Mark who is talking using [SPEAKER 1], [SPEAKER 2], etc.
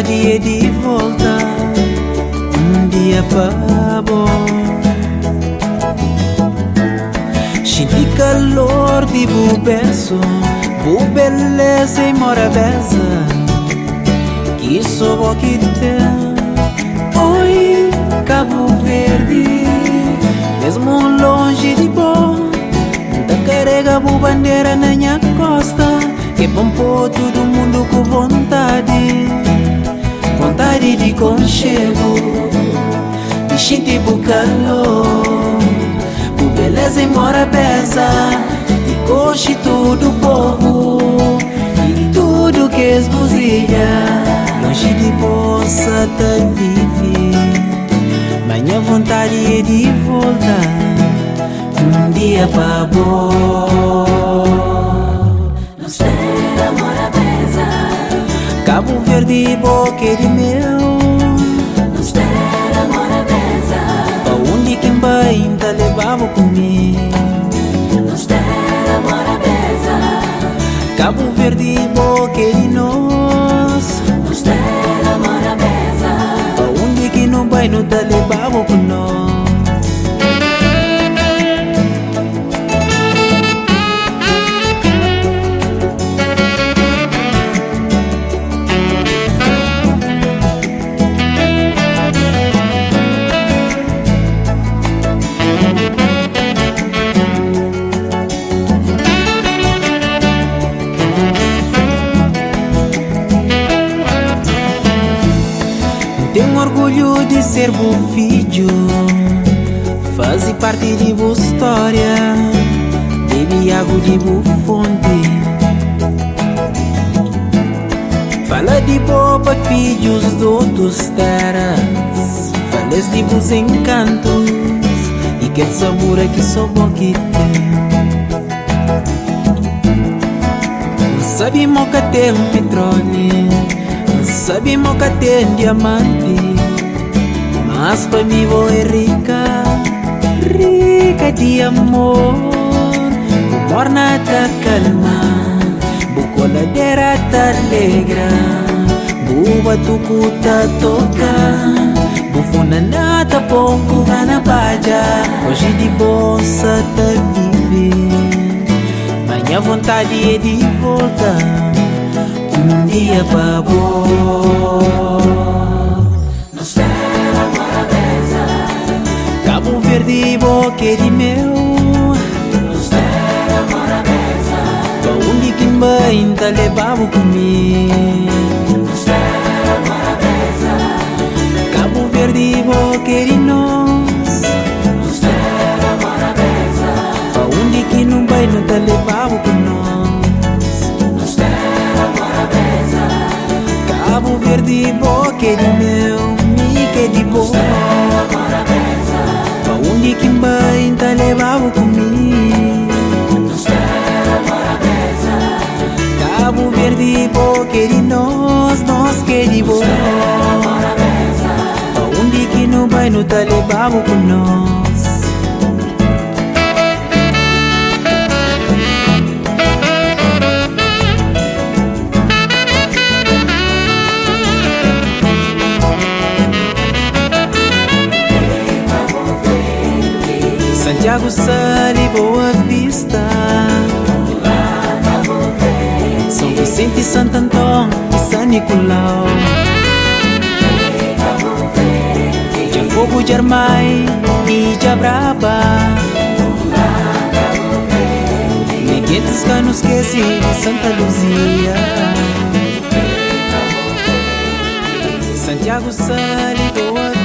[SPEAKER 1] vontade é de voltar dia pra bom. Senti calor de bubeço, beleza e mora beza, que só vou que tem. Oi, Cabo Verde, mesmo longe de bom, da carrega bu bandeira na minha costa, que bom pôr todo mundo com vontade, vontade de conchego, de gente bu calor, bu beleza e mora beza, de coxe todo povo, e tudo que esbuzilha, longe de bolsa tá vive, minha vontade é de voltar dia pra bom.
[SPEAKER 2] Nos terra mora beza,
[SPEAKER 1] Cabo Verde boque de meu,
[SPEAKER 2] nos terra mora beza,
[SPEAKER 1] pra onde quem vai ainda levava comigo.
[SPEAKER 2] nos terra mora beza,
[SPEAKER 1] Cabo Verde boque de nós,
[SPEAKER 2] nos terra mora beza,
[SPEAKER 1] pra onde que não vai não tá levava com nós. Tenho orgulho de ser bom filho, fazer parte de boa história, bebi água de boa fonte. Fala de boa filhos de outras terras, falas de bons encantos, e que sabor que só bom que tem. Sabemos que tem petróleo, sabemos que tem diamante, mas pra mim vou é rica, rica de amor. O morna tá calma, o coladeira tá alegra, o batuco tá toca, o funaná tá pouco na baja. Hoje de bolsa tá viver, minha vontade é de voltar dia pra bom.
[SPEAKER 2] nos terra mora beza,
[SPEAKER 1] Cabo Verde boque de meu,
[SPEAKER 2] nos terra mora beza,
[SPEAKER 1] pra onde quem vai ainda levava comigo.
[SPEAKER 2] nos terra mora beza,
[SPEAKER 1] Cabo Verde boque de nós,
[SPEAKER 2] nos terra mora beza,
[SPEAKER 1] pra onde que não vai não tá levava com nós.
[SPEAKER 2] nos terra mora beza,
[SPEAKER 1] Cabo Verde boque de meu, mique de boa,
[SPEAKER 2] terra mora beza,
[SPEAKER 1] pra onde quem vai ainda levava comigo.
[SPEAKER 2] nos terra mora beza,
[SPEAKER 1] Cabo Verde boque de nós, nós que de boa,
[SPEAKER 2] mora beza,
[SPEAKER 1] pra onde que não vai não tá levava com nós. Santiago, Sali, Boa Vista, São Vicente, Santo Antônio e São Nicolau, de Fogo, de Armai e de Abraba, Neguetes, Cano, Esqueci, Santa Luzia. Santiago, Sali, Boa